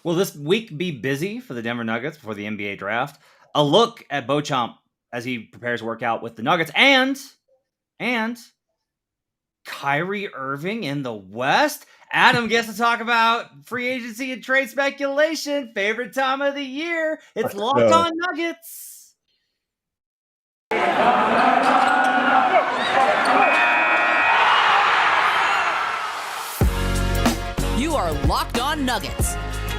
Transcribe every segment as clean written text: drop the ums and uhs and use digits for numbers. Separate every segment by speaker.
Speaker 1: Will this week be busy for the Denver Nuggets before the NBA draft? A look at Beauchamp as he prepares to work out with the Nuggets and Kyrie Irving in the West. Adam gets to talk about free agency and trade speculation. Favorite time of the year. It's Locked On Nuggets.
Speaker 2: You are Locked On Nuggets,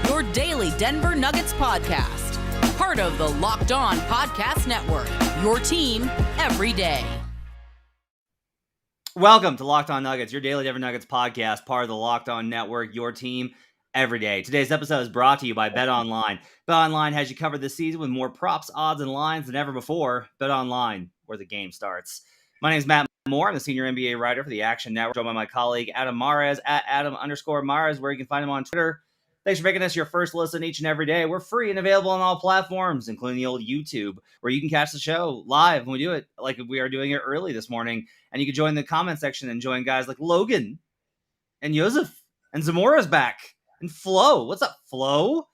Speaker 2: your daily Denver Nuggets podcast. Part of the Locked On Podcast Network, your team every day.
Speaker 1: Welcome to Locked On Nuggets, your daily Denver Nuggets podcast, part of the Locked On Network, your team every day. Today's episode is brought to you by BetOnline. BetOnline has you covered this season with more props, odds, and lines than ever before. BetOnline, where the game starts. My name is Matt Moore. I'm the senior NBA writer for the Action Network, joined by my colleague Adam Mares at Adam_Mares, where you can find him on Twitter. Thanks for making us your first listen each and every day. We're free and available on all platforms, including the old YouTube, where you can catch the show live when we do it, like we are doing it early this morning. And you can join the comment section and join guys like Logan and Joseph and Zamora's back and Flo. What's up, Flo?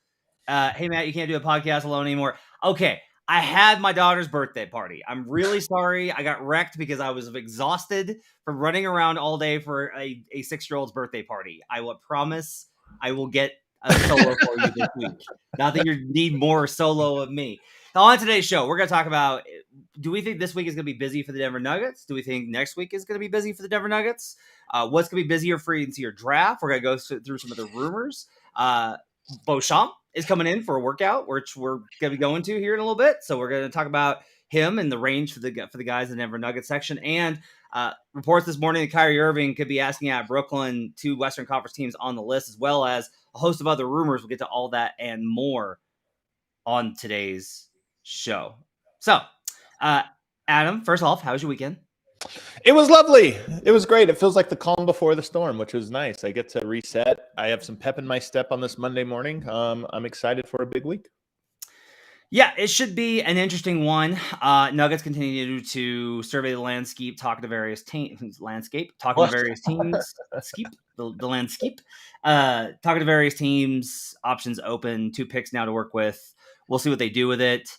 Speaker 1: Hey, Matt, you can't do a podcast alone anymore. Okay, I had my daughter's birthday party. I'm really sorry. I got wrecked because I was exhausted from running around all day for a 6-year-old's birthday party. I will promise I will get a solo for you this week. Not that you need more solo of me. On today's show, we're going to talk about, do we think this week is going to be busy for the Denver Nuggets? Do we think next week is going to be busy for the Denver Nuggets? What's going to be busier for your draft? We're going to go through some of the rumors. Beauchamp is coming in for a workout, which we're going to be going to here in a little bit. So we're going to talk about him and the range for the guys in the Denver Nuggets section. And reports this morning that Kyrie Irving could be asking out Brooklyn, 2 Western Conference teams on the list, as well as a host of other rumors. We'll get to all that and more on today's show. So, Adam, first off, how was your weekend?
Speaker 3: It was lovely. It was great. It feels like the calm before the storm, which was nice. I get to reset. I have some pep in my step on this Monday morning. I'm excited for a big week.
Speaker 1: Yeah, it should be an interesting one. Nuggets continue to survey the landscape, talking to various teams. The landscape, talking to various teams. Options open. 2 picks now to work with. We'll see what they do with it.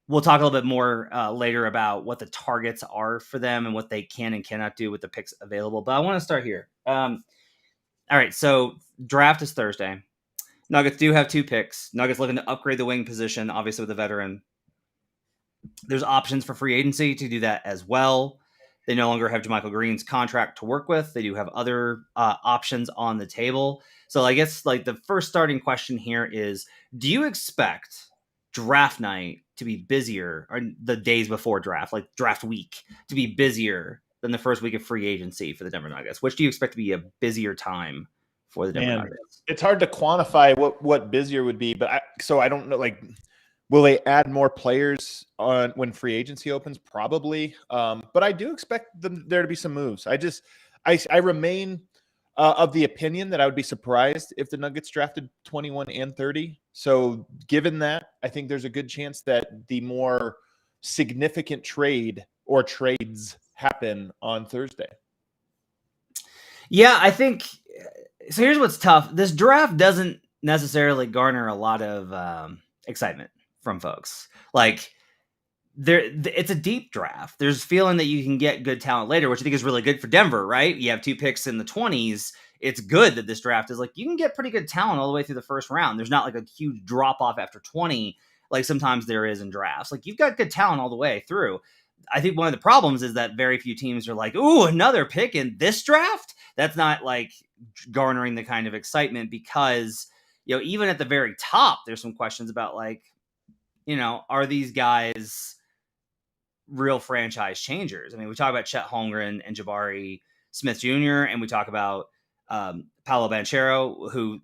Speaker 1: We'll talk a little bit more later about what the targets are for them and what they can and cannot do with the picks available. But I want to start here. All right, so draft is Thursday. Nuggets do have 2 picks. Nuggets looking to upgrade the wing position, obviously with a veteran. There's options for free agency to do that as well. They no longer have JaMychal Green's contract to work with. They do have other options on the table. So I guess like the first starting question here is, do you expect draft night to be busier, or the days before draft, like draft week, to be busier than the first week of free agency for the Denver Nuggets? Which do you expect to be a busier time for the Denver Nuggets?
Speaker 3: It's hard to quantify what busier would be, but I don't know. Like, will they add more players on when free agency opens? Probably, but I do expect there to be some moves. I remain of the opinion that I would be surprised if the Nuggets drafted 21 and 30. So given that, I think there's a good chance that the more significant trade or trades happen on Thursday.
Speaker 1: Yeah, I think so. Here's what's tough. This draft doesn't necessarily garner a lot of excitement from folks. Like, it's a deep draft. There's feeling that you can get good talent later, which I think is really good for Denver, right? You have 2 picks in the 20s. It's good that this draft is like, you can get pretty good talent all the way through the first round. There's not like a huge drop off after 20, like sometimes there is in drafts. Like, you've got good talent all the way through. I think one of the problems is that very few teams are like, ooh, another pick in this draft. That's not like garnering the kind of excitement because, even at the very top, there's some questions about like, are these guys real franchise changers? I mean, we talk about Chet Holmgren and Jabari Smith Jr., and we talk about Paolo Banchero, who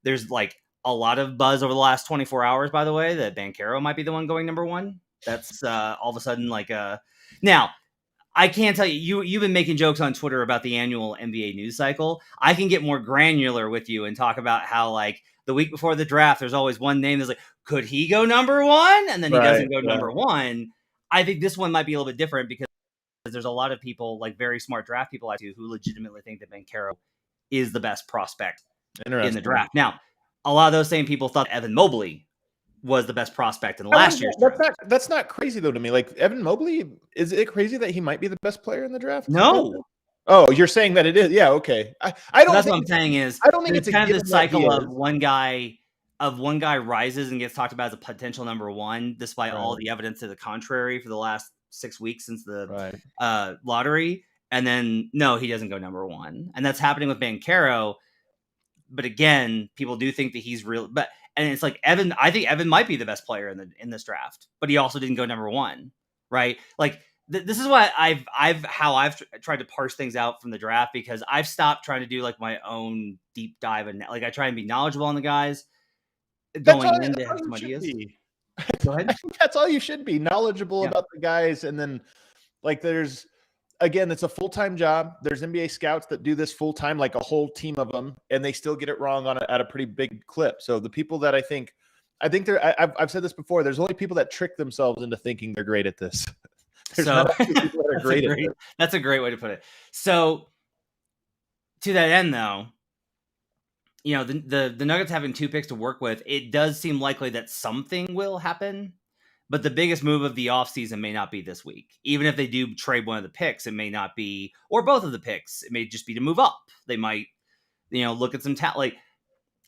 Speaker 1: there's like a lot of buzz over the last 24 hours, by the way, that Banchero might be the one going number 1. That's all of a sudden like now, I can't tell you've been making jokes on Twitter about the annual NBA news cycle. I can get more granular with you and talk about how like the week before the draft, there's always one name that's like, could he go number 1? And then he doesn't go number 1. I think this one might be a little bit different because there's a lot of people, like very smart draft people who legitimately think that Banchero is the best prospect in the draft. Now, a lot of those same people thought Evan Mobley was the best prospect in last year's draft.
Speaker 3: That's not crazy though to me. Like Evan Mobley, is it crazy that he might be the best player in the draft?
Speaker 1: No.
Speaker 3: Oh, you're saying that it is? Yeah, okay. I don't.
Speaker 1: That's what I'm saying is
Speaker 3: I don't think it's
Speaker 1: kind of the cycle of one guy rises and gets talked about as a potential number one, despite all the evidence to the contrary for the last 6 weeks since the lottery. And then no, he doesn't go number one, and that's happening with Banchero. But again, people do think that he's real. And it's like Evan. I think Evan might be the best player in this draft, but he also didn't go number one, right? Like this is what I've tried to parse things out from the draft, because I've stopped trying to do like my own deep dive and like I try and be knowledgeable on the guys going in to have some ideas. Go ahead.
Speaker 3: I think that's all you should be, knowledgeable about the guys, and then like there's. Again, it's a full-time job. There's NBA scouts that do this full-time, like a whole team of them, and they still get it wrong at a pretty big clip. So the people that I think I've said this before, there's only people that trick themselves into thinking they're great at this.
Speaker 1: So that's a great way to put it. So to that end, though, you know, the Nuggets having 2 picks to work with, it does seem likely that something will happen. But the biggest move of the offseason may not be this week. Even if they do trade one of the picks, it may not be, or both of the picks. It may just be to move up. They might, look at some talent. Like,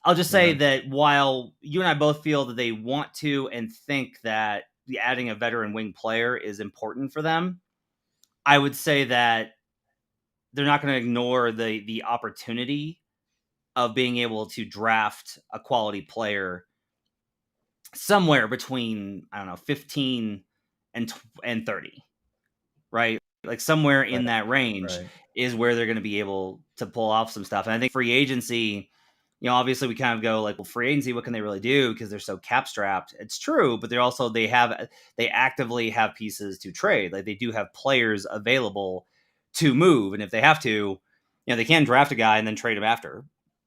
Speaker 1: I'll just say that while you and I both feel that they want to and think that adding a veteran wing player is important for them, I would say that they're not going to ignore the opportunity of being able to draft a quality player somewhere between, I don't know, 15 and 30, right? Like somewhere in that range is where they're going to be able to pull off some stuff. And I think free agency, obviously we kind of go like, well, free agency, what can they really do? Because they're so cap strapped. It's true, but they actively have pieces to trade. Like they do have players available to move. And if they have to, they can draft a guy and then trade him after.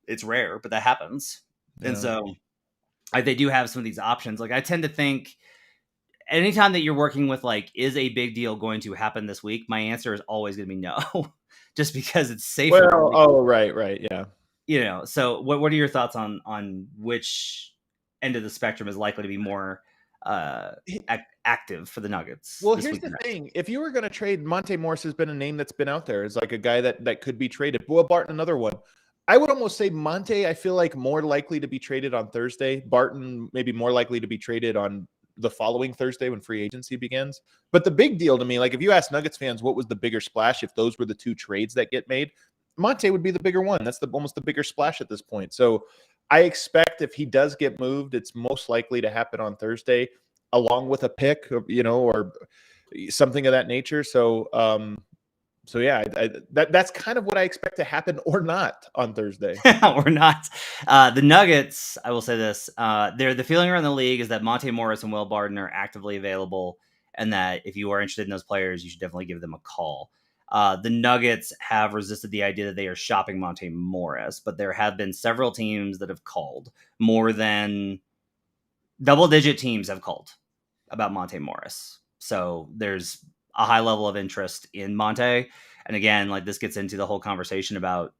Speaker 1: It's rare, but that happens. Yeah. And so they do have some of these options. Like I tend to think anytime that you're working with like, is a big deal going to happen this week? My answer is always going to be no, just because it's safer.
Speaker 3: Well, right. Yeah.
Speaker 1: So what are your thoughts on which end of the spectrum is likely to be more active for the Nuggets?
Speaker 3: Well, here's the thing. If you were going to trade, Monte Morris has been a name that's been out there as like a guy that could be traded. Will Barton, another one. I would almost say Monte, I feel like more likely to be traded on Thursday. Barton maybe more likely to be traded on the following Thursday when free agency begins. But the big deal to me, like if you ask Nuggets fans what was the bigger splash, if those were the 2 trades that get made, Monte would be the bigger one. That's almost the bigger splash at this point. So I expect if he does get moved, it's most likely to happen on Thursday, along with a pick, or something of that nature. So yeah, that's kind of what I expect to happen or not on Thursday.
Speaker 1: Or not. The Nuggets, I will say this, the feeling around the league is that Monte Morris and Will Barton are actively available, and that if you are interested in those players, you should definitely give them a call. The Nuggets have resisted the idea that they are shopping Monte Morris, but there have been several teams that have called. More than double-digit teams have called about Monte Morris. So there's a high level of interest in Monte. And again, like this gets into the whole conversation about,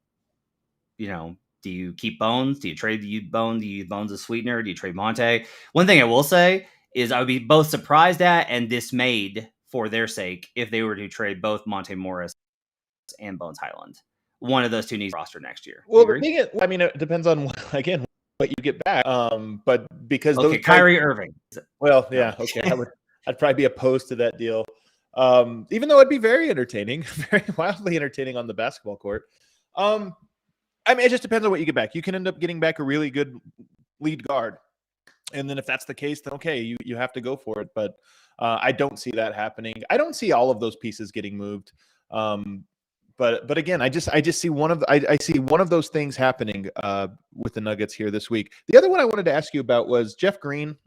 Speaker 1: do you keep Bones? Do you trade Bones? Do you use Bones as sweetener? Do you trade Monte? One thing I will say is I would be both surprised at and dismayed for their sake if they were to trade both Monte Morris and Bones Highland. One of those two needs roster next year.
Speaker 3: Well, it depends on, again, what you get back. But because
Speaker 1: Kyrie Irving.
Speaker 3: Well, yeah, okay. I'd probably be opposed to that deal. Even though it'd be very entertaining, very wildly entertaining on the basketball court. It just depends on what you get back. You can end up getting back a really good lead guard. And then if that's the case, then okay, you have to go for it. But I don't see that happening. I don't see all of those pieces getting moved. But again, I see one of those things happening with the Nuggets here this week. The other one I wanted to ask you about was Jeff Green,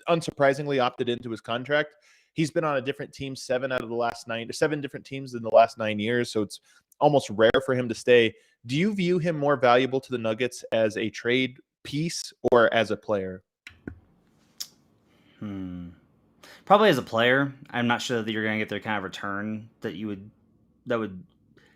Speaker 3: unsurprisingly opted into his contract. He's been on a different team 7 different teams in the last 9 years. So it's almost rare for him to stay. Do you view him more valuable to the Nuggets as a trade piece or as a player?
Speaker 1: Probably as a player. I'm not sure that you're going to get the kind of return that would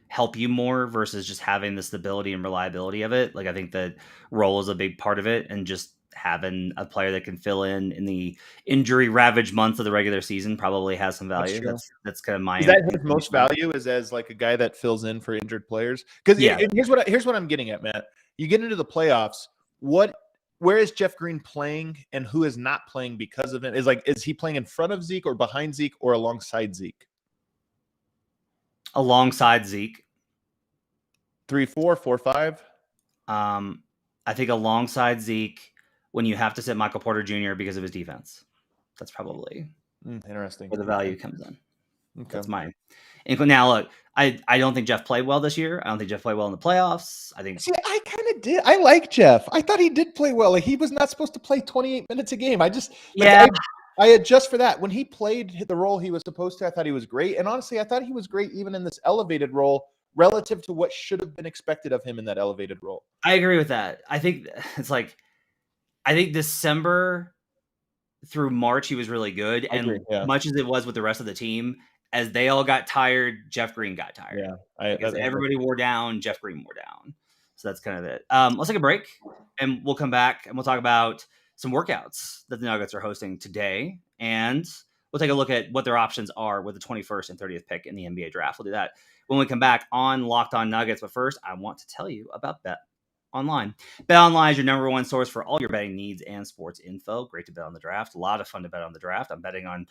Speaker 1: help you more versus just having the stability and reliability of it. Like I think that role is a big part of it, and just having a player that can fill in the injury ravaged months of the regular season probably has some value. That's kind of my
Speaker 3: Is that his most value, is as like a guy that fills in for injured players? Because here's what I'm getting at, Matt. You get into the playoffs, where is Jeff Green playing and who is not playing because of it? Is he playing in front of Zeke or behind Zeke or alongside Zeke?
Speaker 1: Alongside Zeke.
Speaker 3: 3-4, 4-5.
Speaker 1: I think alongside Zeke, when you have to sit Michael Porter Jr. because of his defense, that's probably
Speaker 3: interesting
Speaker 1: where the value comes in.
Speaker 3: Okay.
Speaker 1: That's mine. Now, look, I don't think Jeff played well this year. I don't think Jeff played well in the playoffs. I
Speaker 3: kind of did. I like Jeff. I thought he did play well. Like, he was not supposed to play 28 minutes a game. I adjust for that. When he played the role he was supposed to, I thought he was great. And honestly, I thought he was great even in this elevated role relative to what should have been expected of him in that elevated role.
Speaker 1: I agree with that. I think it's like, I think December through March, he was really good. Much as it was with the rest of the team, as they all got tired, Jeff Green got tired. Because everybody wore down, Jeff Green wore down. So that's kind of it. Let's take a break, and we'll come back, and we'll talk about some workouts that the Nuggets are hosting today. And we'll take a look at what their options are with the 21st and 30th pick in the NBA draft. We'll do that when we come back on Locked On Nuggets. But first, I want to tell you about BetOnline. BetOnline is your number one source for all your betting needs and sports info. Great to bet on the draft. A lot of fun to bet on the draft. I'm betting on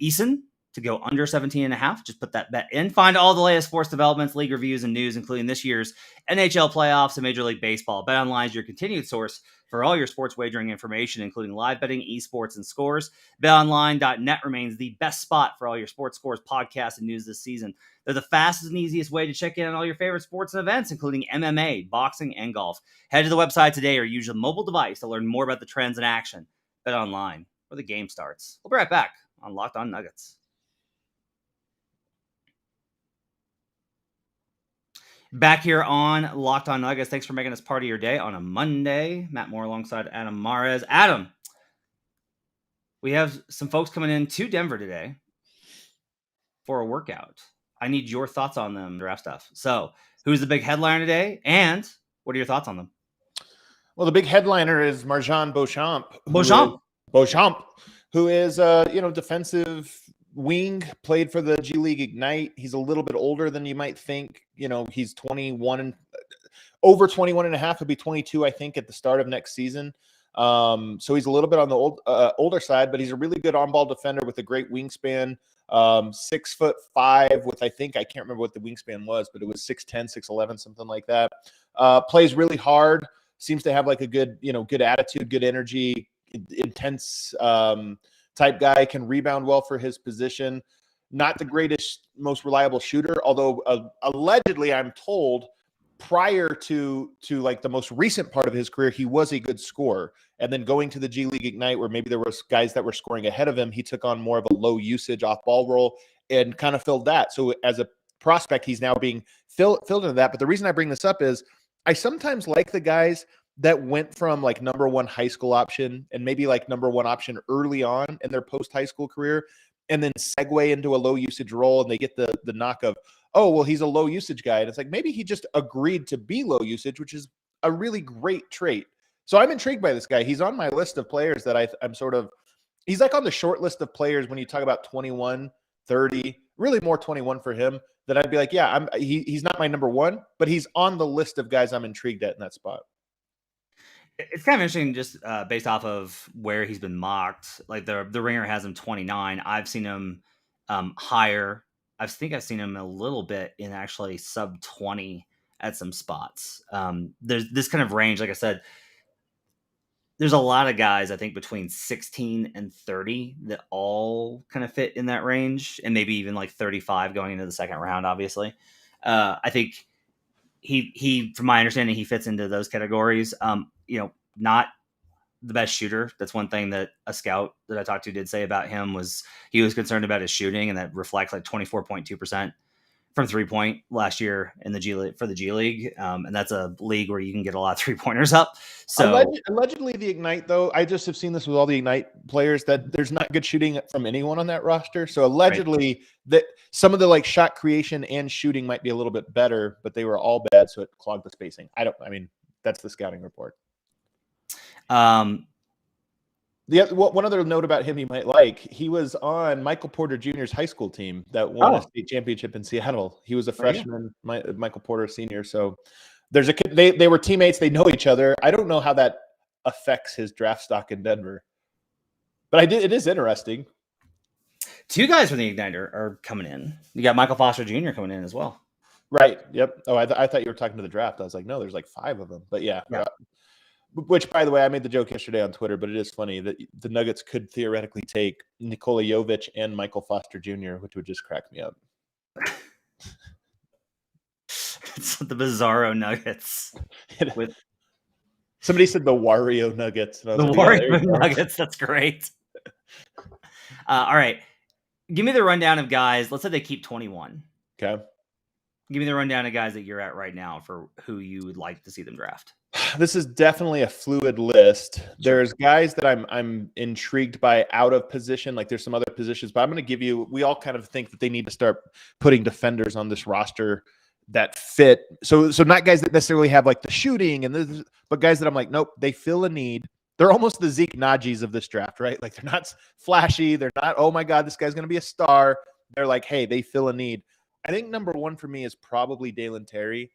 Speaker 1: Eason to go under 17.5. Just put that bet in. Find all the latest sports developments, league reviews, and news, including this year's NHL playoffs and Major League Baseball. BetOnline is your continued source for all your sports wagering information, including live betting, esports, and scores. BetOnline.net remains the best spot for all your sports scores, podcasts, and news this season. They're the fastest and easiest way to check in on all your favorite sports and events, including MMA, boxing, and golf. Head to the website today or use your mobile device to learn more about the trends in action. BetOnline, where the game starts. We'll be right back on Locked On Nuggets. Back here on Locked On Nuggets. Thanks for making us part of your day on a Monday. Matt Moore alongside Adam Mares. Adam, we have some folks coming in to Denver today for a workout. I need your thoughts on them, draft stuff. So, who's the big headliner today, and what are your thoughts on them?
Speaker 3: Well, the big headliner is Marjon Beauchamp. Who is defensive wing, played for the G League Ignite. He's a little bit older than you might think. He's 21, over 21 and a half. He'll be 22, I think, at the start of next season. So he's a little bit on the older side, but he's a really good on-ball defender with a great wingspan. 6'5" with, I can't remember what the wingspan was, but it was 6'10", 6'11", something like that. Plays really hard. Seems to have like a good attitude, good energy, intense type guy. Can rebound well for his position. Not the greatest, most reliable shooter, although allegedly, I'm told, prior to like the most recent part of his career, he was a good scorer. And then going to the G League Ignite, where maybe there was guys that were scoring ahead of him, he took on more of a low usage off ball role and kind of filled that. So as a prospect, he's now being filled into that. But the reason I bring this up is I sometimes like the guys that went from like number one high school option and maybe like number one option early on in their post high school career, and then segue into a low usage role, and they get the knock of, oh, well, he's a low usage guy. And it's like, maybe he just agreed to be low usage, which is a really great trait. So I'm intrigued by this guy. He's on my list of players that I'm sort of, he's like on the short list of players when you talk about 21, 30, really more 21 for him, that I'd be like, yeah, he's not my number one, but he's on the list of guys I'm intrigued at in that spot.
Speaker 1: It's kind of interesting just based off of where he's been mocked. Like the Ringer has him 29. I've seen him higher. I think I've seen him a little bit in actually sub 20 at some spots. There's this kind of range. Like I said, there's a lot of guys, I think, between 16 and 30 that all kind of fit in that range, and maybe even like 35 going into the second round, obviously. I think he, from my understanding, he fits into those categories. Not the best shooter. That's one thing that a scout that I talked to did say about him, was he was concerned about his shooting, and that reflects like 24.2% from 3-point last year in the G League for the G League. And that's a league where you can get a lot of 3-pointers up. So
Speaker 3: allegedly the Ignite, though, I just have seen this with all the Ignite players that there's not good shooting from anyone on that roster. So allegedly that some of the like shot creation and shooting might be a little bit better, but they were all bad. So it clogged the spacing. That's the scouting report. One other note about him you might like, he was on Michael Porter Jr.'s high school team that won a state championship in Seattle. He was a freshman, Michael Porter senior. So there's a kid, they were teammates. They know each other. I don't know how that affects his draft stock in Denver, but it is interesting.
Speaker 1: 2 guys from the Ignite are coming in. You got Michael Foster Jr. coming in as well.
Speaker 3: Right. Yep. Oh, I thought you were talking to the draft. I was like, no, there's like 5 of them, but yeah. Which, by the way, I made the joke yesterday on Twitter, but it is funny that the Nuggets could theoretically take Nikola Jovic and Michael Foster Jr., which would just crack me up.
Speaker 1: It's the Bizarro Nuggets.
Speaker 3: Somebody said the Wario Nuggets.
Speaker 1: The Wario Nuggets. That's great. All right. Give me the rundown of guys. Let's say they keep 21.
Speaker 3: Okay.
Speaker 1: Give me the rundown of guys that you're at right now for who you would like to see them draft.
Speaker 3: This is definitely a fluid list. There's guys that I'm intrigued by out of position. Like there's some other positions, but I'm going to give you, we all kind of think that they need to start putting defenders on this roster that fit. So not guys that necessarily have like the shooting but guys that I'm like, nope, they fill a need. They're almost the Zeke Najis of this draft, right? Like they're not flashy. They're not, oh my God, this guy's going to be a star. They're like, hey, they fill a need. I think number 1 for me is probably Dalen Terry.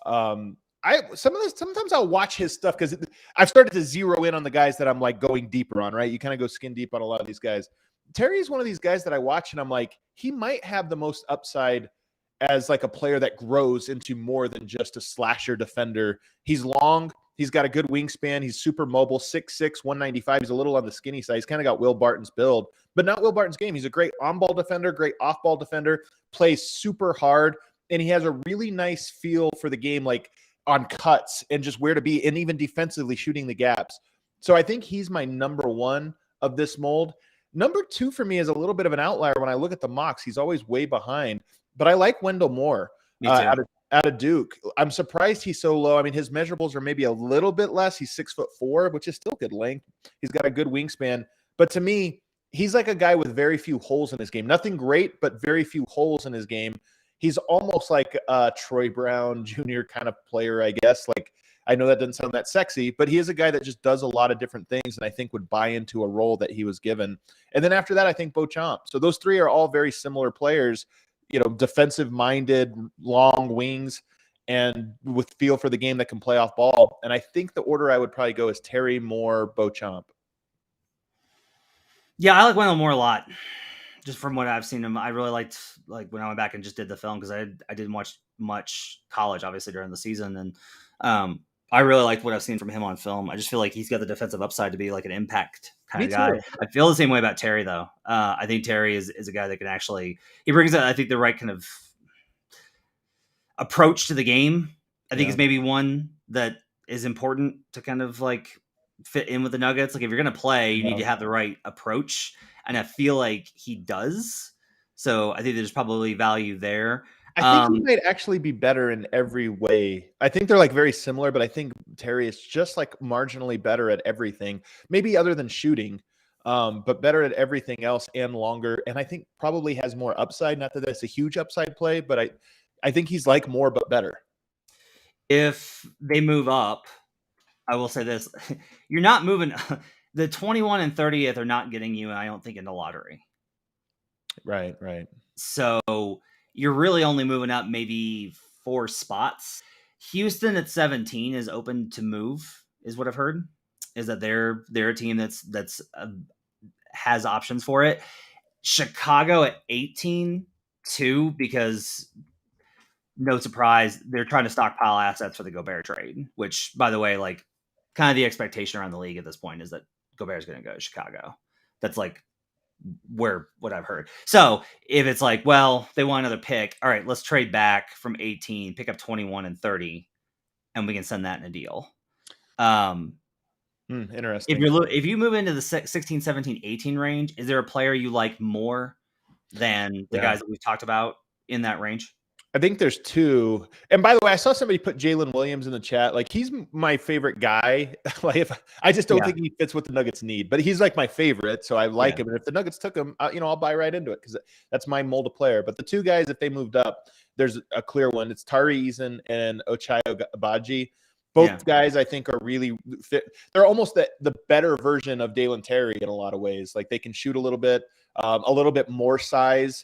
Speaker 3: Sometimes I'll watch his stuff because I've started to zero in on the guys that I'm like going deeper on, right? You kind of go skin deep on a lot of these guys. Terry is one of these guys that I watch and I'm like, he might have the most upside as like a player that grows into more than just a slasher defender. He's long. He's got a good wingspan. He's super mobile, 6'6", 195. He's a little on the skinny side. He's kind of got Will Barton's build, but not Will Barton's game. He's a great on-ball defender, great off-ball defender, plays super hard, and he has a really nice feel for the game, like on cuts and just where to be, and even defensively shooting the gaps. So I think he's my number 1 of this mold. Number 2 for me is a little bit of an outlier. When I look at the mocks, he's always way behind, but I like Wendell Moore out of Duke. I'm surprised he's so low. I mean, his measurables are maybe a little bit less. He's 6'4", which is still good length. He's got a good wingspan, but to me, he's like a guy with very few holes in his game. Nothing great, but very few holes in his game. He's almost like a Troy Brown Jr. kind of player, I guess. Like, I know that doesn't sound that sexy, but he is a guy that just does a lot of different things and I think would buy into a role that he was given. And then after that, I think Beauchamp. So those 3 are all very similar players, defensive-minded, long wings, and with feel for the game that can play off ball. And I think the order I would probably go is Terry, Moore, Beauchamp.
Speaker 1: Yeah, I like Wendell Moore a lot. Just from what I've seen him, I really liked like when I went back and just did the film because I didn't watch much college, obviously, during the season. And I really liked what I've seen from him on film. I just feel like he's got the defensive upside to be like an impact kind of guy. I feel the same way about Terry, though. I think Terry is a guy that can actually – he brings, I think, the right kind of approach to the game. I think is maybe one that is important to kind of like fit in with the Nuggets. Like if you're going to play, you need to have the right approach. And I feel like he does. So I think there's probably value there.
Speaker 3: I think he might actually be better in every way. I think they're like very similar, but I think Terry is just like marginally better at everything, maybe other than shooting, but better at everything else and longer. And I think probably has more upside. Not that that's a huge upside play, but I think he's like more, but better.
Speaker 1: If they move up, I will say this, you're not moving. The 21 and 30th are not getting you, I don't think, in the lottery.
Speaker 3: Right.
Speaker 1: So you're really only moving up maybe 4 spots. Houston at 17 is open to move, is what I've heard. Is that they're a team that's has options for it. Chicago at 18 too, because no surprise, they're trying to stockpile assets for the Gobert trade. Which, by the way, like kind of the expectation around the league at this point is that Gobert's going to go to Chicago. That's like what I've heard. So if it's like, well, they want another pick. All right, let's trade back from 18, pick up 21 and 30, and we can send that in a deal.
Speaker 3: Interesting.
Speaker 1: If you move into the 16, 17, 18 range, is there a player you like more than the guys that we've talked about in that range?
Speaker 3: I think there's two. And by the way, I saw somebody put Jalen Williams in the chat. Like, he's my favorite guy. Like, I just don't think he fits what the Nuggets need, but he's like my favorite. So I like him. And if the Nuggets took him, I'll buy right into it because that's my mold of player. But the two guys, if they moved up, there's a clear one. It's Tari Eason and Ochai Agbaji. Both guys, I think, are really fit. They're almost the better version of Dalen Terry in a lot of ways. Like, they can shoot a little bit more size.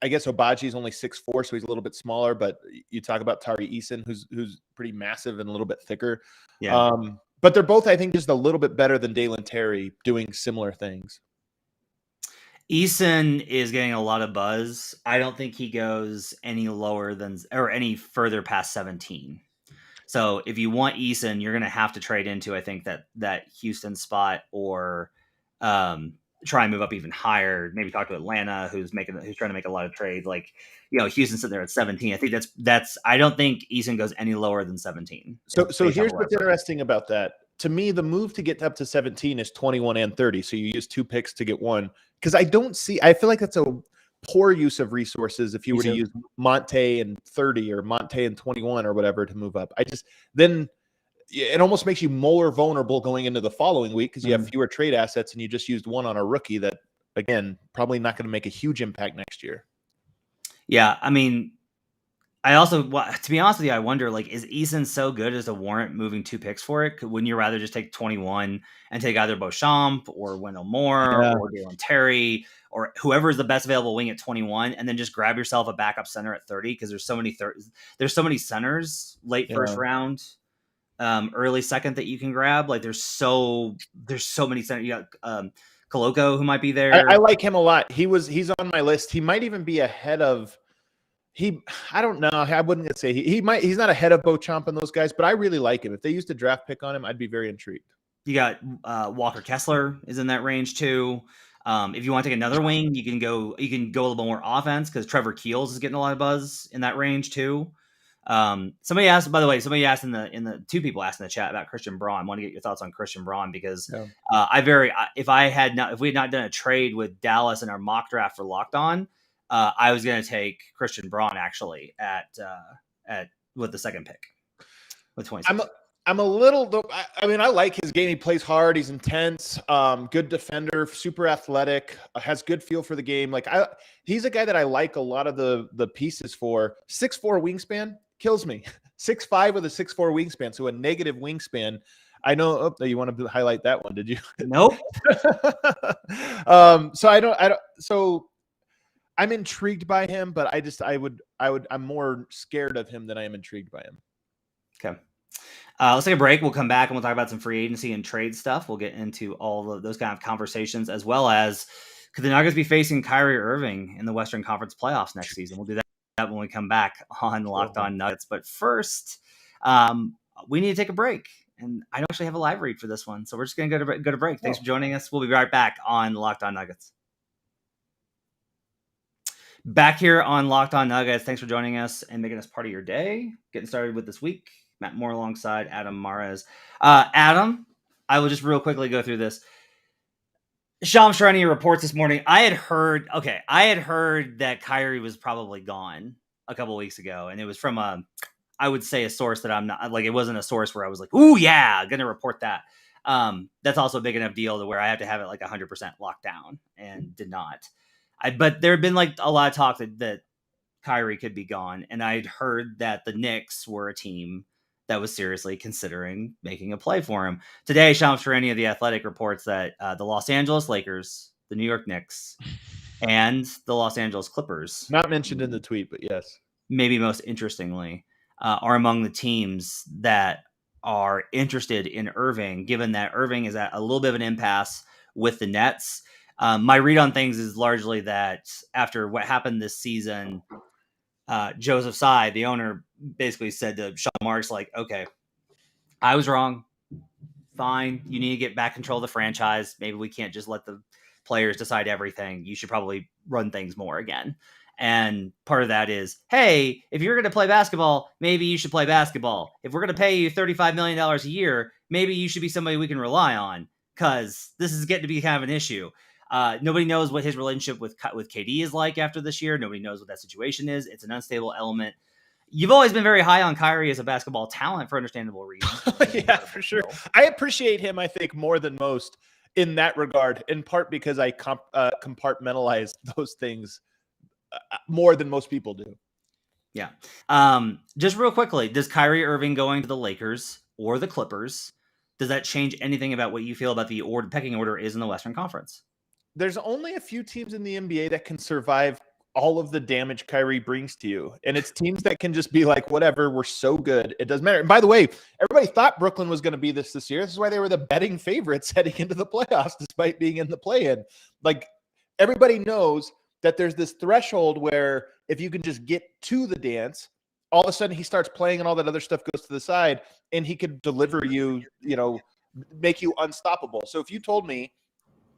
Speaker 3: I guess Obaji is only 6'4", so he's a little bit smaller. But you talk about Tari Eason, who's pretty massive and a little bit thicker. Yeah. But they're both, I think, just a little bit better than Dalen Terry doing similar things.
Speaker 1: Eason is getting a lot of buzz. I don't think he goes any lower than or any further past 17. So if you want Eason, you're going to have to trade into, I think, that Houston spot or try and move up even higher. Maybe talk to Atlanta, who's trying to make a lot of trades. Like, Houston's sitting there at 17. I think that's. I don't think Eason goes any lower than 17.
Speaker 3: So here's what's interesting about that. To me, the move to get up to 17 is 21 and 30. So you use 2 picks to get 1. Because I feel like that's a poor use of resources if you were to use Monte and 30 or Monte and 21 or whatever to move up. Then it almost makes you more vulnerable going into the following week because you have fewer trade assets and you just used 1 on a rookie that, again, probably not going to make a huge impact next year.
Speaker 1: Yeah, I mean, I also, to be honest with you, I wonder, like, is Eason so good as to warrant moving 2 picks for it? Wouldn't you rather just take 21 and take either Beauchamp or Wendell Moore or Dalen Terry or whoever is the best available wing at 21, and then just grab yourself a backup center at 30? Because there's so many centers late first round, early second that you can grab. Like, there's so many centers. You got Koloko, who might be there.
Speaker 3: I like him a lot. He's on my list. He might even be ahead of. I don't know. I wouldn't say he's not ahead of Beauchamp and those guys, but I really like him. If they used a draft pick on him, I'd be very intrigued.
Speaker 1: You got Walker Kessler is in that range too. If you want to take another wing, you can go a little bit more offense because Trevor Keels is getting a lot of buzz in that range too. Somebody asked in the 2 people asked in the chat about Christian Braun. I want to get your thoughts on Christian Braun because if we had not done a trade with Dallas in our mock draft for Locked On, I was going to take Christian Braun actually with the second pick with 26.
Speaker 3: I'm a little. I mean, I like his game. He plays hard. He's intense. Good defender. Super athletic. Has good feel for the game. Like he's a guy that I like a lot of the pieces for. 6'4" wingspan kills me. 6'5" with a 6'4" wingspan. So a negative wingspan. I know. Oh, you want to highlight that one? Did you?
Speaker 1: Nope.
Speaker 3: So I don't. So I'm intrigued by him, but I'm more scared of him than I am intrigued by him.
Speaker 1: Okay. Let's take a break. We'll come back and we'll talk about some free agency and trade stuff. We'll get into all of those kind of conversations, as well as could the Nuggets be facing Kyrie Irving in the Western Conference playoffs next season? We'll do that when we come back on Locked On Nuggets. But first, we need to take a break. And I don't actually have a live read for this one, so we're just going to go to break. Thanks for joining us. We'll be right back on Locked On Nuggets. Back here on Locked On Nuggets. Thanks for joining us and making us part of your day. Getting started with this week. Matt Moore alongside Adam Mares. Adam, I will just real quickly go through this. Shams Charania reports this morning. I had heard that Kyrie was probably gone a couple weeks ago, and it was from I would say a source that I'm not like. It wasn't a source where I was like, "Ooh, yeah, gonna report that." That's also a big enough deal to where I have to have it like 100% locked down, and did not. But there had been like a lot of talk that Kyrie could be gone, and I'd heard that the Knicks were a team that was seriously considering making a play for him. Today, Shams Charania of The Athletic reports that the Los Angeles Lakers, the New York Knicks, and the Los Angeles Clippers,
Speaker 3: not mentioned in the tweet, but yes, maybe
Speaker 1: most interestingly, are among the teams that are interested in Irving, given that Irving is at a little bit of an impasse with the Nets. My read on things is largely that after what happened this season, Joseph Tsai, the owner, basically said to Sean Marks, like, okay, I was wrong. Fine. You need to get back control of the franchise. Maybe we can't just let the players decide everything. You should probably run things more again. And part of that is, hey, if you're going to play basketball, maybe you should play basketball. If we're going to pay you $35 million a year, maybe you should be somebody we can rely on, because this is getting to be kind of an issue. Nobody knows what his relationship with KD is like after this year. Nobody knows what that situation is. It's an unstable element. You've always been very high on Kyrie as a basketball talent for understandable reasons.
Speaker 3: Yeah, for sure. I appreciate him, I think, more than most in that regard, in part because I compartmentalize those things more than most people do.
Speaker 1: Yeah. Just real quickly, does Kyrie Irving going to the Lakers or the Clippers, does that change anything about what you feel about the pecking order is in the Western Conference?
Speaker 3: There's only a few teams in the NBA that can survive all of the damage Kyrie brings to you. And it's teams that can just be like, whatever, we're so good. It doesn't matter. And by the way, everybody thought Brooklyn was going to be this year. This is why they were the betting favorites heading into the playoffs, despite being in the play-in. Like, everybody knows that there's this threshold where if you can just get to the dance, all of a sudden he starts playing and all that other stuff goes to the side and he could deliver you, make you unstoppable. So if you told me,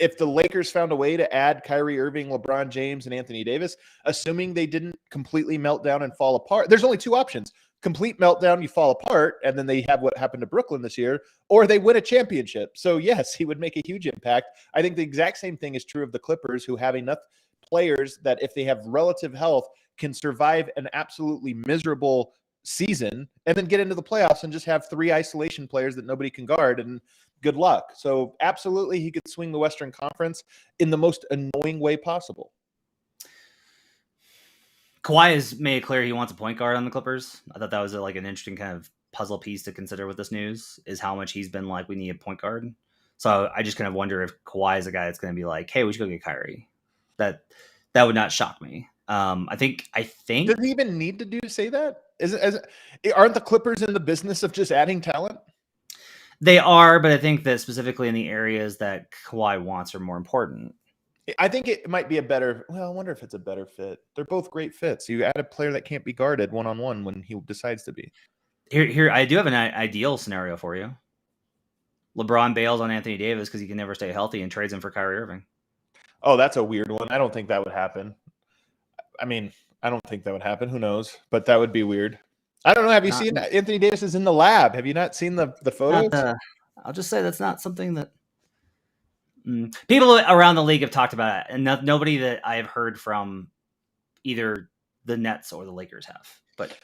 Speaker 3: if the Lakers found a way to add Kyrie Irving, LeBron James, and Anthony Davis, assuming they didn't completely melt down and fall apart, there's only two options. Complete meltdown, you fall apart, and then they have what happened to Brooklyn this year, or they win a championship. So, yes, he would make a huge impact. I think the exact same thing is true of the Clippers, who have enough players that if they have relative health, can survive an absolutely miserable season and then get into the playoffs and just have three isolation players that nobody can guard, and good luck. So absolutely he could swing the Western Conference in the most annoying way possible.
Speaker 1: Kawhi has made it clear he wants a point guard on the Clippers. I thought that was like an interesting kind of puzzle piece to consider with this news, is how much he's been like, we need a point guard. So I just kind of wonder if Kawhi is a guy that's going to be like, hey, we should go get Kyrie. That would not shock me. I think
Speaker 3: does he even need to say that? Aren't the Clippers in the business of just adding talent?
Speaker 1: They are, but I think that specifically in the areas that Kawhi wants are more important.
Speaker 3: I think it might be I wonder if it's a better fit. They're both great fits. You add a player that can't be guarded one-on-one when he decides to be.
Speaker 1: Here, I do have an ideal scenario for you. LeBron bails on Anthony Davis because he can never stay healthy and trades him for Kyrie Irving.
Speaker 3: Oh, that's a weird one. I don't think that would happen. I mean, I don't think that would happen. Who knows? But that would be weird. I don't know. Have you seen Anthony Davis is in the lab? Have you not seen the photos?
Speaker 1: I'll just say that's not something that people around the league have talked about it, and nobody that I have heard from either the Nets or the Lakers have. But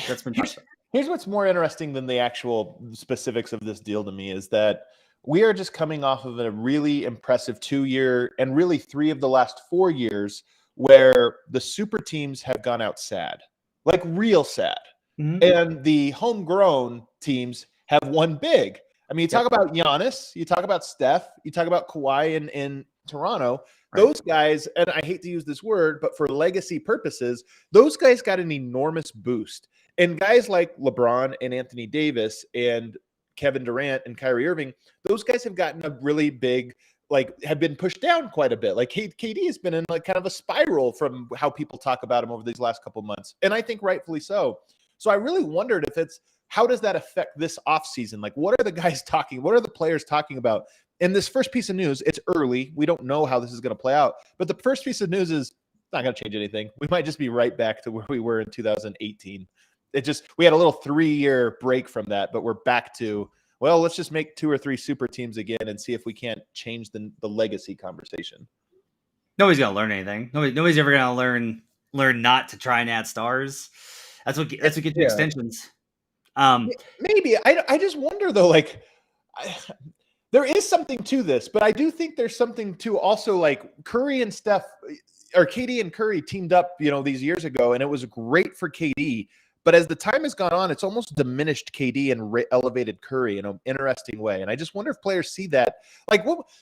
Speaker 1: that's been talked about.
Speaker 3: Here's what's more interesting than the actual specifics of this deal to me is that we are just coming off of a really impressive 2-year and really 3 of the last 4 years where the super teams have gone out sad, like real sad. Mm-hmm. And the homegrown teams have won big. I mean, you talk about Giannis, you talk about Steph, you talk about Kawhi in Toronto. Right. Those guys, and I hate to use this word, but for legacy purposes, those guys got an enormous boost. And guys like LeBron and Anthony Davis and Kevin Durant and Kyrie Irving, those guys have gotten a really big, have been pushed down quite a bit. Like KD has been in like kind of a spiral from how people talk about him over these last couple months. And I think rightfully so. So I really wondered how does that affect this offseason? Like, what are the guys talking? What are the players talking about? In this first piece of news, it's early. We don't know how this is going to play out. But the first piece of news is not going to change anything. We might just be right back to where we were in 2018. We had a little 3-year break from that, but we're back to, well, let's just make 2 or 3 super teams again and see if we can't change the legacy conversation.
Speaker 1: Nobody's going to learn anything. Nobody's ever going to learn not to try and add stars. That's what gets you extensions.
Speaker 3: Maybe. I just wonder, though, there is something to this, but I do think there's something to also, like, Curry and Steph, or KD and Curry teamed up, these years ago, and it was great for KD. But as the time has gone on, it's almost diminished KD and elevated Curry in an interesting way. And I just wonder if players see that.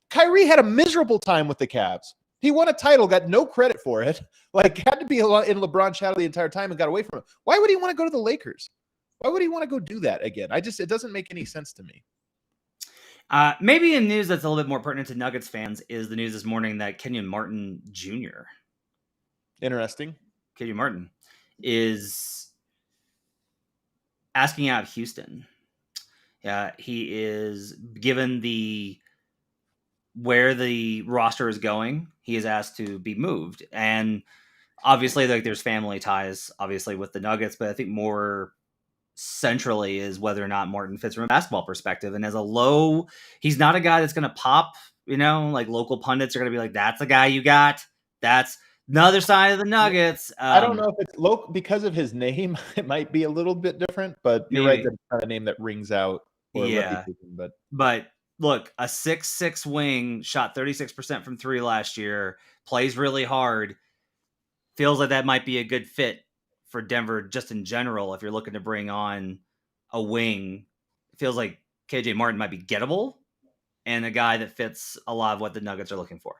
Speaker 3: Kyrie had a miserable time with the Cavs. He won a title, got no credit for it, had to be in LeBron's shadow the entire time and got away from him. Why would he want to go to the Lakers? Why would he want to go do that again? It doesn't make any sense to me.
Speaker 1: Maybe in news that's a little bit more pertinent to Nuggets fans is the news this morning that Kenyon Martin Jr.
Speaker 3: Interesting.
Speaker 1: Kenyon Martin is asking out Houston. Yeah, he is given where the roster is going. He is asked to be moved, and obviously, there's family ties, obviously, with the Nuggets. But I think more centrally is whether or not Martin fits from a basketball perspective. And he's not a guy that's going to pop Like local pundits are going to be like, that's the guy you got. That's the other side of the Nuggets.
Speaker 3: I don't know if it's local because of his name. It might be a little bit different, but you're right that it's not a name that rings out or a reputation.
Speaker 1: But look, a 6'6" wing shot 36% from 3 last year, plays really hard. Feels like that might be a good fit for Denver just in general. If you're looking to bring on a wing, it feels like KJ Martin might be gettable and a guy that fits a lot of what the Nuggets are looking for.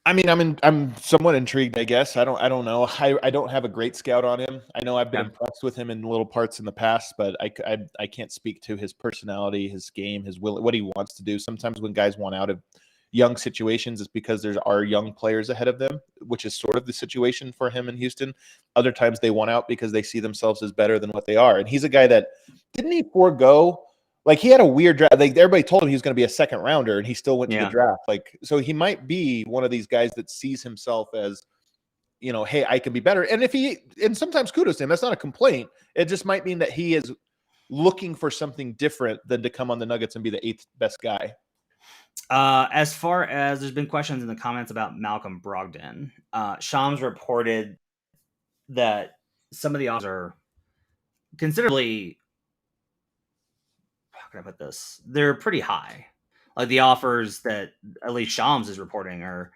Speaker 3: I mean, I'm somewhat intrigued, I guess. I don't know. I don't have a great scout on him. I know I've been impressed with him in little parts in the past, but I can't speak to his personality, his game, his will, what he wants to do. Sometimes when guys want out of young situations, it's because there are young players ahead of them, which is sort of the situation for him in Houston. Other times they want out because they see themselves as better than what they are. And he's a guy that didn't he forego. Like he had a weird draft. Like everybody told him he was going to be a second rounder, and he still went to the draft. Like so, he might be one of these guys that sees himself as, hey, I can be better. And sometimes kudos to him. That's not a complaint. It just might mean that he is looking for something different than to come on the Nuggets and be the 8th best guy.
Speaker 1: As far as there's been questions in the comments about Malcolm Brogdon, Shams reported that some of the offers are considerably. How can I put this? They're pretty high. Like the offers that at least Shams is reporting are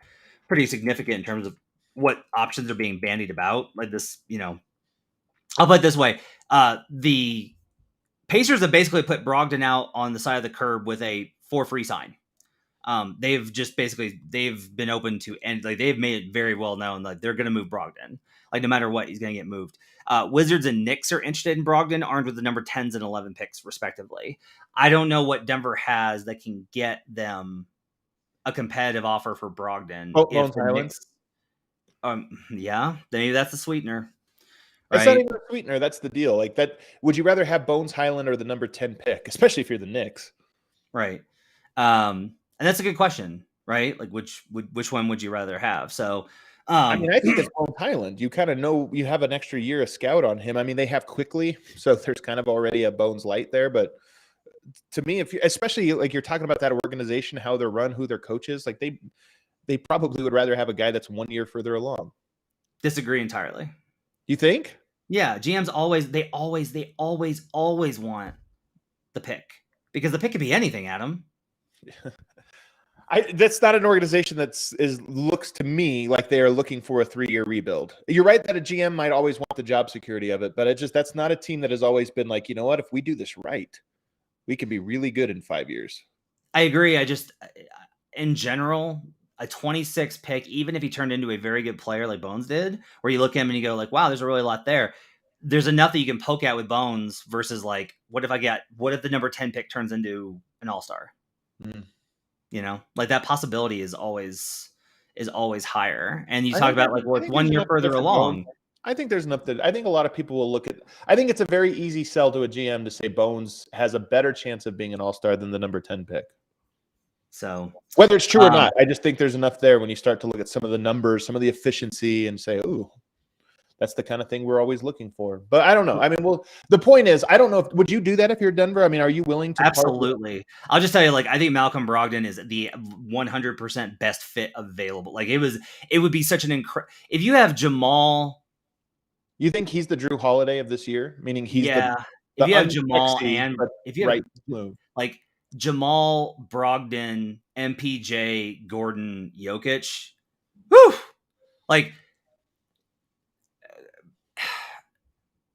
Speaker 1: pretty significant in terms of what options are being bandied about. Like this, I'll put it this way. The Pacers have basically put Brogdon out on the side of the curb with a for free sign. They've been open to, and like they've made it very well known that they're going to move Brogdon. Like no matter what, he's going to get moved. Wizards and Knicks are interested in Brogdon, armed with the number 10s and 11 picks respectively. I don't know what Denver has that can get them a competitive offer for Brogdon.
Speaker 3: Bones Highland.
Speaker 1: Yeah, maybe that's the sweetener.
Speaker 3: Right? It's not even a sweetener. That's the deal. Like that. Would you rather have Bones Highland or the number 10 pick, especially if you're the Knicks?
Speaker 1: Right. And that's a good question, right? Like which one would you rather have? So.
Speaker 3: I think it's Bones Highland. You kind of know you have an extra year of scout on him. I mean, they have quickly, so there's kind of already a Bones light there. But to me, especially like you're talking about that organization, how they're run, who their coach is, like they probably would rather have a guy that's 1 year further along.
Speaker 1: Disagree entirely.
Speaker 3: You think?
Speaker 1: Yeah, GMs always want the pick because the pick could be anything, Adam.
Speaker 3: That's not an organization looks to me like they are looking for a 3-year rebuild. You're right that a GM might always want the job security of it, but that's not a team that has always been like, you know what, if we do this right, we can be really good in 5 years.
Speaker 1: I agree. In general, a 26 pick, even if he turned into a very good player like Bones did, where you look at him and you go like, wow, there's a really lot there. There's enough that you can poke at with Bones versus like, what if the number 10 pick turns into an all-star? Mm. Like that possibility is always higher. And you talk about like, well, it's 1 year further along.
Speaker 3: I think there's enough I think a lot of people will look at, I think it's a very easy sell to a GM to say Bones has a better chance of being an all-star than the number 10 pick.
Speaker 1: So
Speaker 3: whether it's true or not, I just think there's enough there when you start to look at some of the numbers, some of the efficiency and say, ooh, that's the kind of thing we're always looking for. But I don't know. I mean, the point is, I don't know would you do that if you're Denver? I mean, are you willing to?
Speaker 1: Absolutely. I'll just tell you, like, I think Malcolm Brogdon is the 100% best fit available. Like it would be such an if you have Jamal.
Speaker 3: You think he's the Drew Holiday of this year? Meaning he's
Speaker 1: if you have Jamal and if you have like Jamal, Brogdon, MPJ, Gordon, Jokic, whew, like.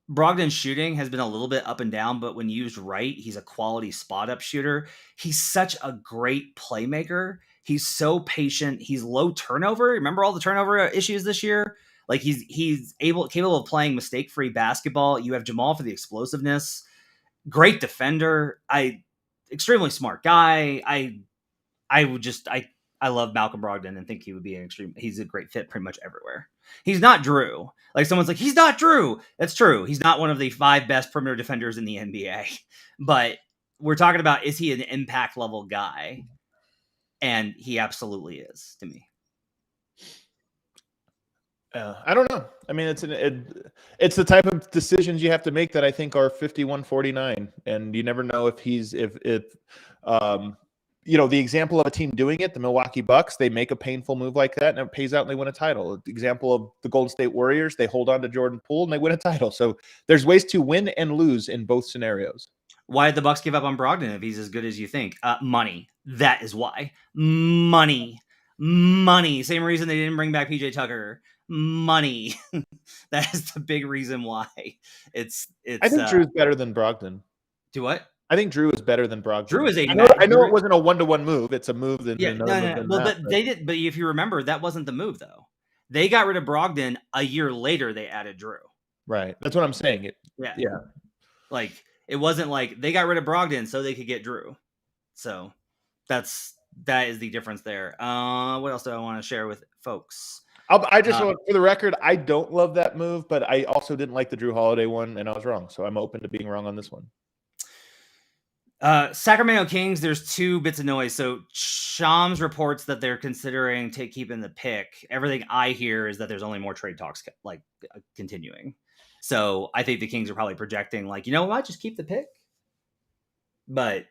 Speaker 1: Brogdon's shooting has been a little bit up and down, but when used right, he's a quality spot-up shooter. He's such a great playmaker. He's so patient. He's low turnover. Remember all the turnover issues this year? Like he's capable of playing mistake-free basketball. You have Jamal for the explosiveness. Great defender. Extremely smart guy. I love Malcolm Brogdon and think he would be he's a great fit pretty much everywhere. He's not Drew. Like someone's like, he's not Drew. That's true. He's not one of the 5 best perimeter defenders in the NBA, but we're talking about, is he an impact level guy? And he absolutely is to me.
Speaker 3: I don't know. I mean, it's the type of decisions you have to make that I think are 51-49, and you never know if the example of a team doing it, the Milwaukee Bucks, they make a painful move like that and it pays out and they win a title. The example of the Golden State Warriors, they hold on to Jordan Poole and they win a title. So there's ways to win and lose in both scenarios.
Speaker 1: Why did the Bucks give up on Brogdon if he's as good as you think? Money. That is why. Money. Same reason they didn't bring back PJ Tucker. Money. That is the big reason why. It's.
Speaker 3: I think Drew's better than Brogdon.
Speaker 1: Do what?
Speaker 3: I think Drew is better than Brogdon.
Speaker 1: Drew is 89.
Speaker 3: I know it wasn't a 1-to-1 move. It's a move that
Speaker 1: They did, but if you remember, that wasn't the move though. They got rid of Brogdon a year later. They added Drew.
Speaker 3: Right. That's what I'm saying. Yeah.
Speaker 1: Like it wasn't like they got rid of Brogdon so they could get Drew. So that is the difference there. What else do I want to share with folks?
Speaker 3: I just want, for the record, I don't love that move, but I also didn't like the Drew Holiday one, and I was wrong. So I'm open to being wrong on this one.
Speaker 1: Sacramento Kings, there's two bits of noise. So Shams reports that they're considering keeping the pick. Everything I hear is that there's only more trade talks continuing. So I think the Kings are probably projecting you know what, just keep the pick. But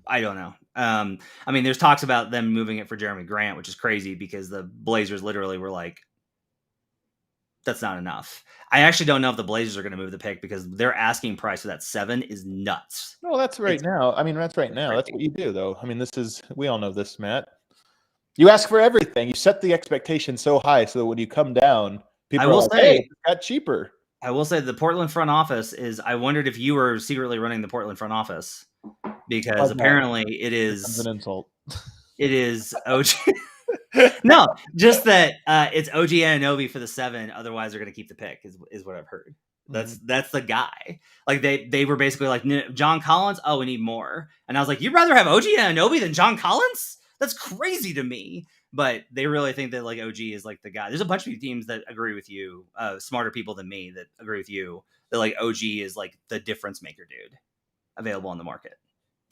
Speaker 1: I don't know. I mean, there's talks about them moving it for Jeremy Grant, which is crazy because the Blazers literally were like, that's not enough. I actually don't know if the Blazers are going to move the pick because their asking price for that 7 is nuts.
Speaker 3: No, that's right now. I mean, that's right now. That's what you do, though. I mean, we all know this, Matt. You ask for everything. You set the expectation so high so that when you come down, people are like, hey, it got cheaper.
Speaker 1: I will say the Portland front office I wondered if you were secretly running the Portland front office because apparently it is.
Speaker 3: That's an insult.
Speaker 1: It is OG. No, just that it's OG Anunoby for the 7. Otherwise, they're going to keep the pick. Is what I've heard. That's the guy. Like they were basically like John Collins. Oh, we need more. And I was like, you'd rather have OG Anunoby than John Collins? That's crazy to me. But they really think that OG is the guy. There's a bunch of teams that agree with you, smarter people than me that agree with you that OG is the difference maker dude available on the market.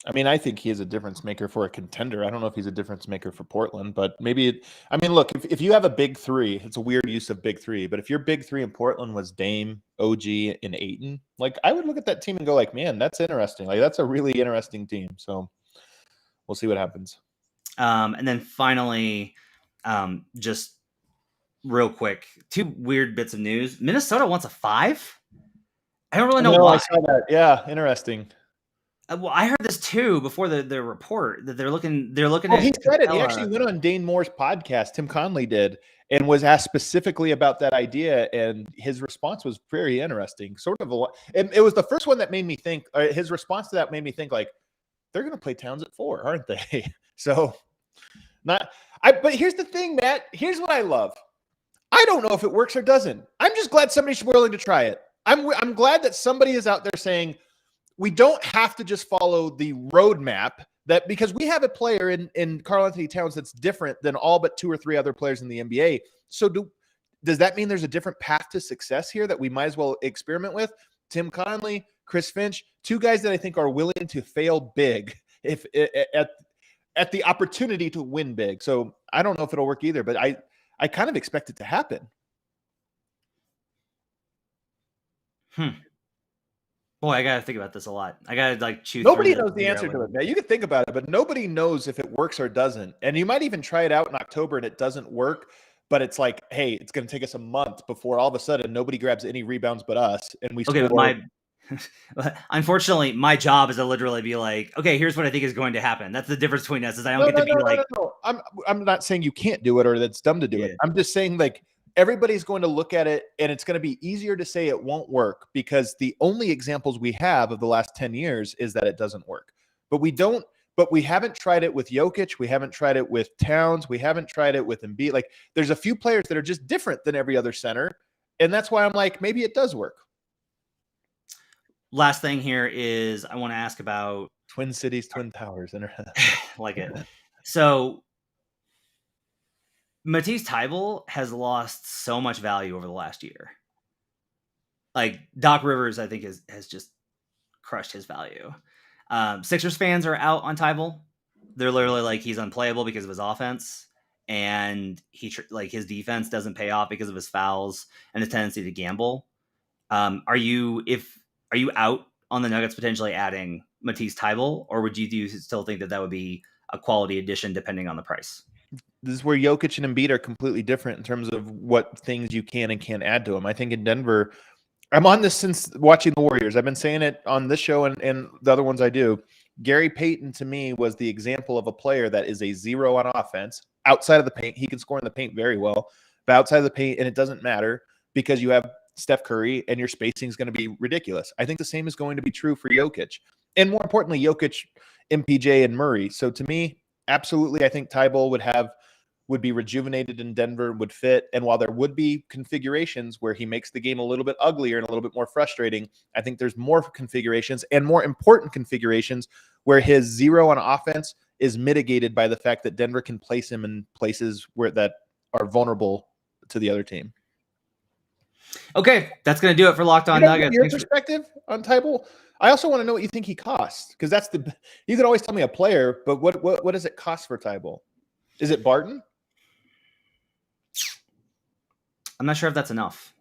Speaker 3: I mean, I think he is a difference maker for a contender. I don't know if he's a difference maker for Portland, but maybe look, if you have a big 3, it's a weird use of big 3, but if your big 3 in Portland was Dame, OG, and Ayton, I would look at that team and go man, that's interesting. That's a really interesting team. So we'll see what happens.
Speaker 1: And then finally, just real quick, 2 weird bits of news. Minnesota wants a 5. I don't really know why.
Speaker 3: I saw that. Yeah, interesting.
Speaker 1: Well, I heard this too before the report that they're looking at.
Speaker 3: He said it. He actually went on Dane Moore's podcast. Tim Conley did, and was asked specifically about that idea, and his response was very interesting. And it was the first one that made me think. His response to that made me think they're going to play Towns at 4, aren't they? So, But here's the thing, Matt. Here's what I love. I don't know if it works or doesn't. I'm just glad somebody's willing to try it. I'm glad that somebody is out there saying, we don't have to just follow the roadmap because we have a player in Karl-Anthony Towns that's different than all but 2 or 3 other players in the NBA. So does that mean there's a different path to success here that we might as well experiment with? Tim Conley, Chris Finch, 2 guys that I think are willing to fail big if at the opportunity to win big. So I don't know if it'll work either, but I kind of expect it to happen.
Speaker 1: Boy, I gotta think about this a lot. I gotta choose.
Speaker 3: Nobody knows the answer to it. Now you can think about it, but nobody knows if it works or doesn't. And you might even try it out in October and it doesn't work. But it's hey, it's going to take us a month before all of a sudden nobody grabs any rebounds but us, and we.
Speaker 1: Okay, but unfortunately, my job is to literally be okay, here's what I think is going to happen. That's the difference between us. Is I don't get to be
Speaker 3: No. I'm not saying you can't do it or that's dumb to do it. I'm just saying everybody's going to look at it, and it's going to be easier to say it won't work because the only examples we have of the last 10 years is that it doesn't work. But we haven't tried it with Jokic. We haven't tried it with Towns. We haven't tried it with Embiid. There's a few players that are just different than every other center. And that's why I'm maybe it does work.
Speaker 1: Last thing here is I want to ask about
Speaker 3: Twin Cities, Twin Towers.
Speaker 1: Like it. So Matisse Thybulle has lost so much value over the last year. Doc Rivers, I think, has just crushed his value. Sixers fans are out on Thybulle. They're literally he's unplayable because of his offense, and his defense doesn't pay off because of his fouls and his tendency to gamble. Are you out on the Nuggets potentially adding Matisse Thybulle, or do you still think that would be a quality addition depending on the price?
Speaker 3: This is where Jokic and Embiid are completely different in terms of what things you can and can't add to them. I think in Denver, I'm on this since watching the Warriors. I've been saying it on this show and the other ones I do. Gary Payton, to me, was the example of a player that is a zero on offense. Outside of the paint, he can score in the paint very well. But outside of the paint, and it doesn't matter because you have Steph Curry and your spacing is going to be ridiculous. I think the same is going to be true for Jokic. And more importantly, Jokic, MPJ, and Murray. So to me, absolutely, I think Thybulle would be rejuvenated in Denver, would fit. And while there would be configurations where he makes the game a little bit uglier and a little bit more frustrating, I think there's more configurations and more important configurations where his zero on offense is mitigated by the fact that Denver can place him in places where that are vulnerable to the other team.
Speaker 1: Okay, that's going to do it for Locked On Nuggets.
Speaker 3: Your perspective on Thybulle? I also want to know what you think he costs, because you can always tell me a player, but what does it cost for Thybulle? Is it Barton?
Speaker 1: I'm not sure if that's enough.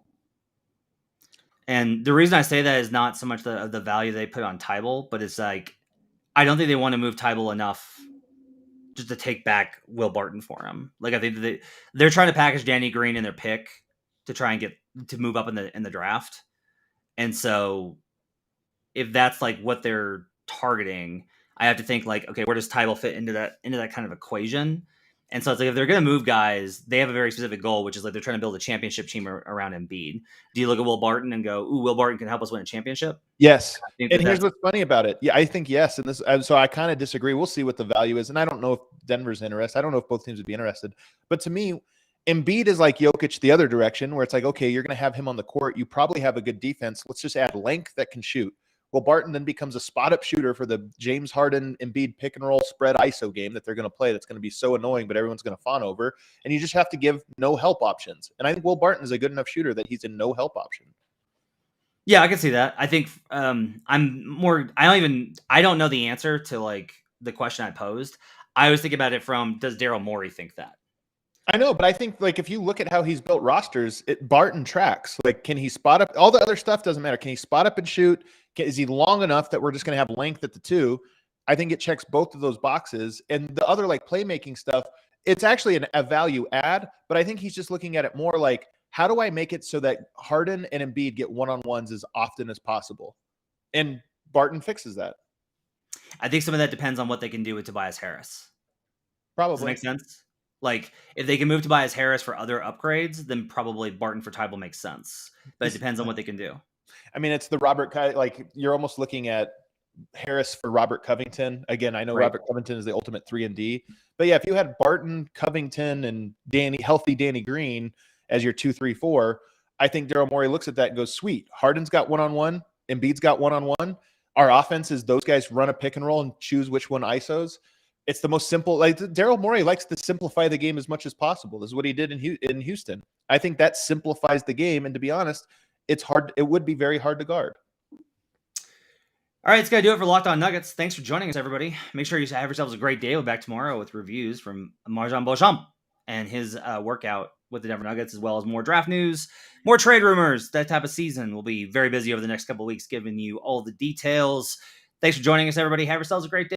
Speaker 1: And the reason I say that is not so much the value they put on Thybulle, but it's like, I don't think they want to move Thybulle enough just to take back Will Barton for him. Like, I think they're trying to package Danny Green in their pick to try and get to move up in the draft. And so if that's like what they're targeting, I have to think like, okay, where does Thybulle fit into that kind of equation? And so it's like, if they're going to move guys, they have a very specific goal, which is like they're trying to build a championship team around Embiid. Do you look at Will Barton and go, ooh, Will Barton can help us win a championship?
Speaker 3: Yes. And here's what's funny about it. Yeah, I think yes. And so I kind of disagree. We'll see what the value is. And I don't know if Denver's interested. I don't know if both teams would be interested. But to me, Embiid is like Jokic the other direction, where it's like, okay, you're going to have him on the court. You probably have a good defense. Let's just add length that can shoot. Well, Barton then becomes a spot-up shooter for the James Harden Embiid pick-and-roll spread ISO game that they're going to play that's going to be so annoying, but everyone's going to fawn over. And you just have to give no help options. And I think Will Barton is a good enough shooter that he's a no help option.
Speaker 1: Yeah, I can see that. I think I don't know the answer to like the question I posed. I always think about it from, does Daryl Morey think that?
Speaker 3: I know, but I think like if you look at how he's built rosters, Barton tracks. Like, can he spot up? All the other stuff doesn't matter. Can he spot up and shoot? Is he long enough that we're just going to have length at the two? I think it checks both of those boxes. And the other like playmaking stuff, it's actually a value add, but I think he's just looking at it more like, how do I make it so that Harden and Embiid get one-on-ones as often as possible? And Barton fixes that.
Speaker 1: I think some of that depends on what they can do with Tobias Harris.
Speaker 3: Probably.
Speaker 1: Does that make sense? Like, if they can move Tobias Harris for other upgrades, then probably Barton for Thybulle makes sense. But it depends on what they can do.
Speaker 3: I mean, it's the like you're almost looking at Harris for Robert Covington. Again, I know right. Robert Covington is the ultimate 3-and-D. But yeah, if you had Barton, Covington, and healthy Danny Green as your 2, 3, 4, I think Daryl Morey looks at that and goes, sweet. Harden's got one-on-one. Embiid's got one-on-one. Our offense is those guys run a pick and roll and choose which one ISOs. It's the most simple. Like Daryl Morey likes to simplify the game as much as possible. This is what he did in Houston. I think that simplifies the game. And to be honest, it's hard. It would be very hard to guard.
Speaker 1: All right, it's going to do it for Locked On Nuggets. Thanks for joining us, everybody. Make sure you have yourselves a great day. We'll be back tomorrow with reviews from Marjon Beauchamp and his workout with the Denver Nuggets, as well as more draft news, more trade rumors, that type of season. We'll be very busy over the next couple of weeks giving you all the details. Thanks for joining us, everybody. Have yourselves a great day.